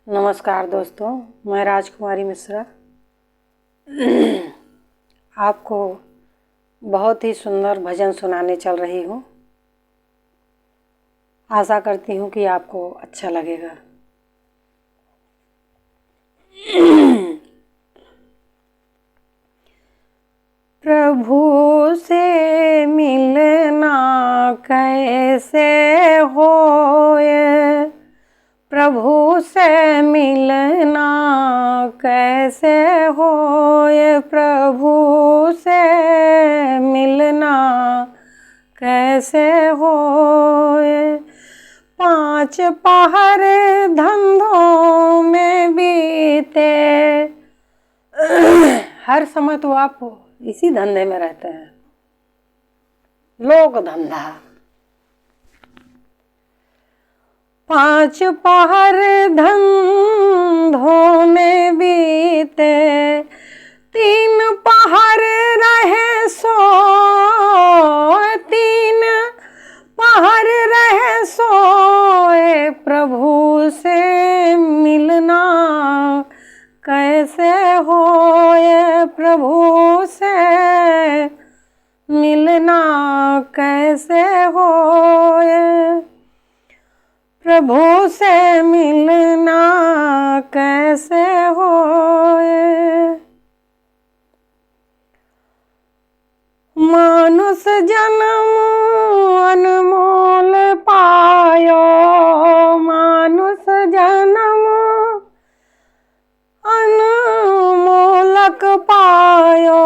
नमस्कार दोस्तों, मैं राजकुमारी मिश्रा आपको बहुत ही सुंदर भजन सुनाने चल रही हूँ। आशा करती हूँ कि आपको अच्छा लगेगा। प्रभु से मिलना कैसे होए, प्रभु से मिलना कैसे होए, प्रभु से मिलना कैसे होए। 5 पहर धंधों में बीते, हर समय तो आप इसी धंधे में रहते हैं, लोक धंधा। 5 पहर धंधों में बीते, 3 पहर रहे सोए, 3 पहर रहे सोए, प्रभु से मिलना कैसे होए, प्रभु से मिलना कैसे होए, प्रभु से मिलना कैसे होए। मानुष जन्म अनमोल पायो, मानुष जन्म अनमोलक पायो,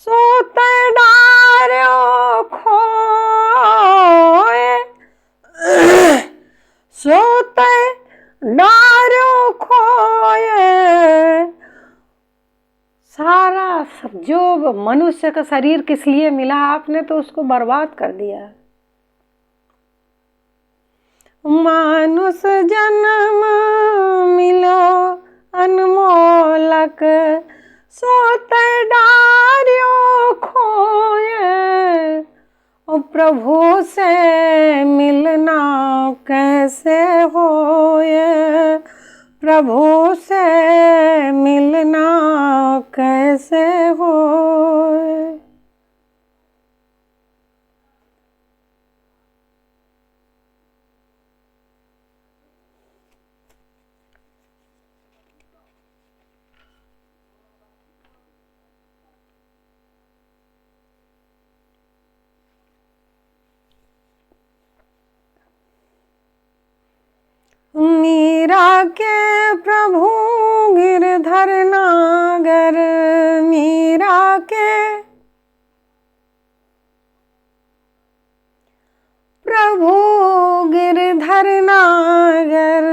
सोत डार्यो खोए, सोत डार्यो खोए। सारा सब जो मनुष्य का शरीर किस लिए मिला, आपने तो उसको बर्बाद कर दिया। मानुष जन्म मिलो अनमोलक, सोत डार्यो खोए, और प्रभु से मिलना कैसे होए, प्रभु से मिलना कैसे होए। मीरा के प्रभु गिरधर नागर, मीरा के प्रभु गिरधर नागर,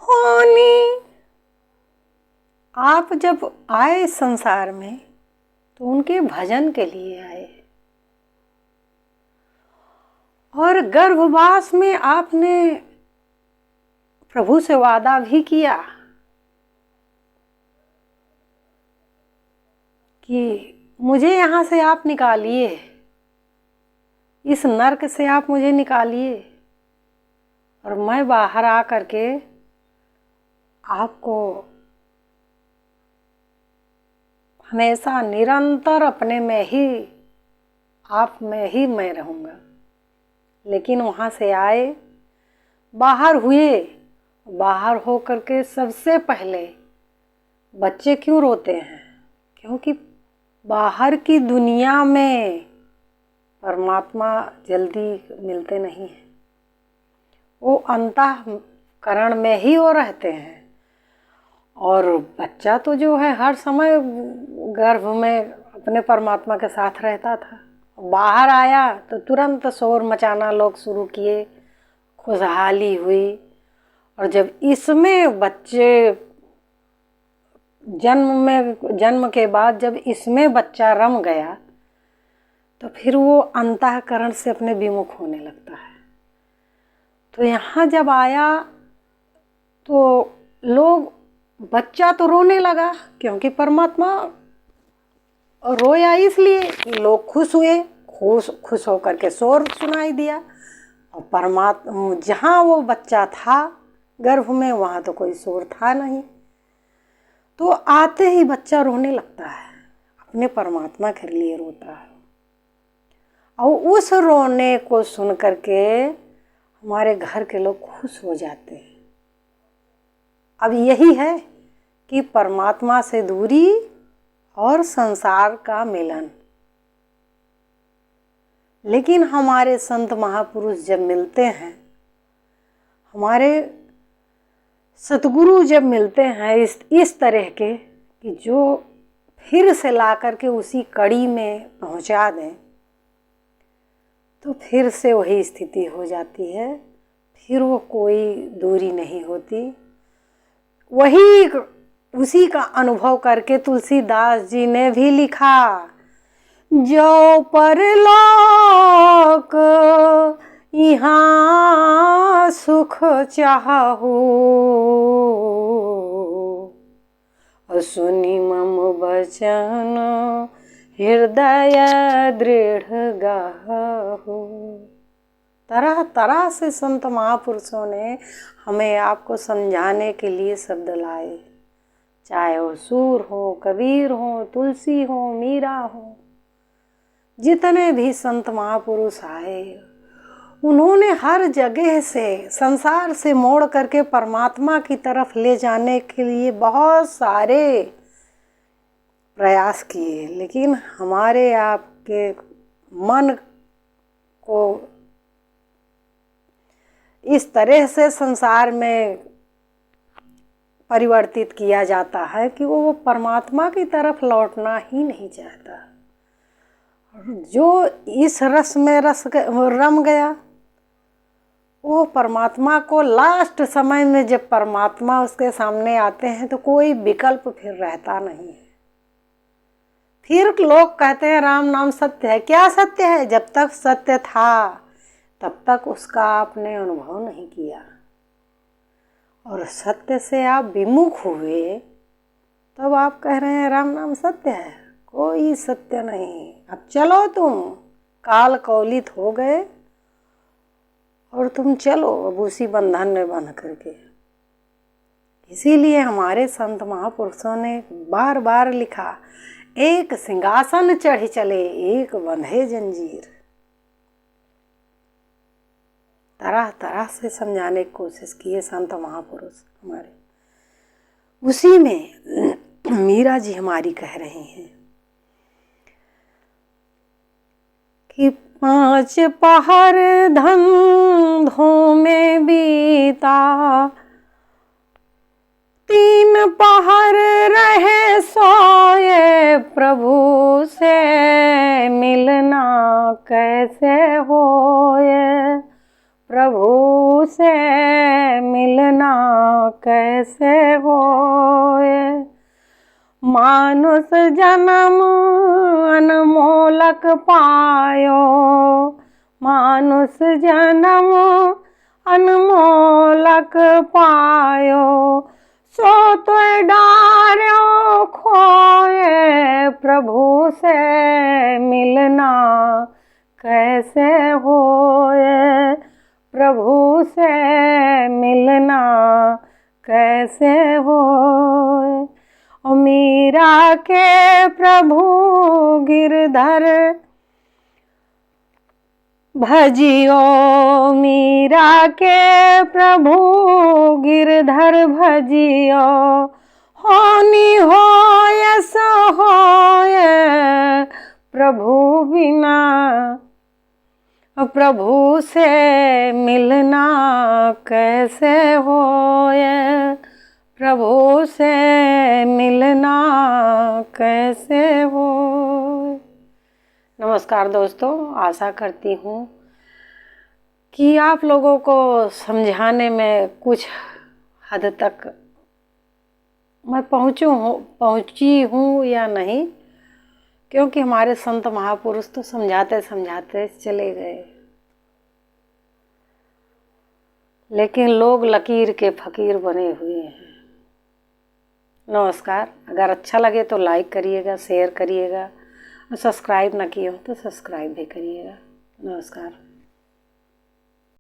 होनी। आप जब आए संसार में तो उनके भजन के लिए आए, और गर्भवास में आपने प्रभु से वादा भी किया कि मुझे यहाँ से आप निकालिए, इस नरक से आप मुझे निकालिए, और मैं बाहर आ करके आपको हमेशा निरंतर अपने में ही, आप में ही मैं रहूँगा। लेकिन वहाँ से आए, बाहर हुए, बाहर हो करके सबसे पहले बच्चे क्यों रोते हैं? क्योंकि बाहर की दुनिया में परमात्मा जल्दी मिलते नहीं हैं, वो अंतःकरण में ही वो रहते हैं। और बच्चा तो जो है हर समय गर्भ में अपने परमात्मा के साथ रहता था, बाहर आया तो तुरंत शोर मचाना लोग शुरू किए, खुशहाली हुई। और जब इसमें बच्चे जन्म के बाद जब इसमें बच्चा रम गया, तो फिर वो अंतःकरण से अपने विमुख होने लगता है। तो यहाँ जब आया तो लोग, बच्चा तो रोने लगा क्योंकि परमात्मा और रोया इसलिए कि लोग खुश हुए, खुश होकर के शोर सुनाई दिया। और परमात्मा जहाँ वो बच्चा था गर्भ में, वहाँ तो कोई शोर था नहीं। तो आते ही बच्चा रोने लगता है, अपने परमात्मा के लिए रोता है। और उस रोने को सुन करके हमारे घर के लोग खुश हो जाते हैं। अब यही है कि परमात्मा से दूरी और संसार का मिलन। लेकिन हमारे संत महापुरुष जब मिलते हैं, हमारे सतगुरु जब मिलते हैं इस तरह के कि जो फिर से ला करके उसी कड़ी में पहुंचा दें, तो फिर से वही स्थिति हो जाती है। फिर वो कोई दूरी नहीं होती। वही उसी का अनुभव करके तुलसीदास जी ने भी लिखा, जो परलोक यहाँ सुख चाहू, सुनी मम बचन हृदय दृढ़ गाहु। तरह तरह से संत महापुरुषों ने हमें आपको समझाने के लिए शब्द लाए, चाहे वो सूर हो, कबीर हो, तुलसी हो, मीरा हो। जितने भी संत महापुरुष आए, उन्होंने हर जगह से संसार से मोड़ करके परमात्मा की तरफ ले जाने के लिए बहुत सारे प्रयास किए। लेकिन हमारे आपके मन को इस तरह से संसार में परिवर्तित किया जाता है कि वो परमात्मा की तरफ लौटना ही नहीं चाहता। जो इस रस में रम गया, वो परमात्मा को लास्ट समय में जब परमात्मा उसके सामने आते हैं तो कोई विकल्प फिर रहता नहीं है। फिर लोग कहते हैं राम नाम सत्य है। क्या सत्य है? जब तक सत्य था तब तक उसका आपने अनुभव नहीं किया, और सत्य से आप विमुख हुए तब आप कह रहे हैं राम नाम सत्य है। कोई सत्य नहीं। अब चलो, तुम काल कौलित हो गए और तुम चलो अब उसी बंधन में बंध करके। इसीलिए हमारे संत महापुरुषों ने बार बार लिखा, एक सिंहासन चढ़ चले, एक बंधे जंजीर। तरह तरह से समझाने की कोशिश किए संत महापुरुष हमारे। उसी में मीरा जी हमारी कह रही हैं कि 5 पहर धंधों में बीता, 3 पहर रहे सोए, प्रभु से मिलना कैसे होए, प्रभु से मिलना कैसे होए। मानुष जन्म अनमोलक पायो, मानुष जन्म अनमोलक पायो, सो तो डार्यो खोए, प्रभु से मिलना कैसे होए, प्रभु से मिलना कैसे होए। ओ मीरा के प्रभु गिरधर भजियो, मीरा के प्रभु गिरधर भजियो, होनी होय सो होय, प्रभु बिना, प्रभु से मिलना कैसे होए, प्रभु से मिलना कैसे होए। नमस्कार दोस्तों, आशा करती हूँ कि आप लोगों को समझाने में कुछ हद तक मैं पहुँची हूँ या नहीं, क्योंकि हमारे संत महापुरुष तो समझाते समझाते चले गए, लेकिन लोग लकीर के फकीर बने हुए हैं। नमस्कार। अगर अच्छा लगे तो लाइक करिएगा, शेयर करिएगा, और सब्सक्राइब ना किए हो तो सब्सक्राइब भी करिएगा। नमस्कार।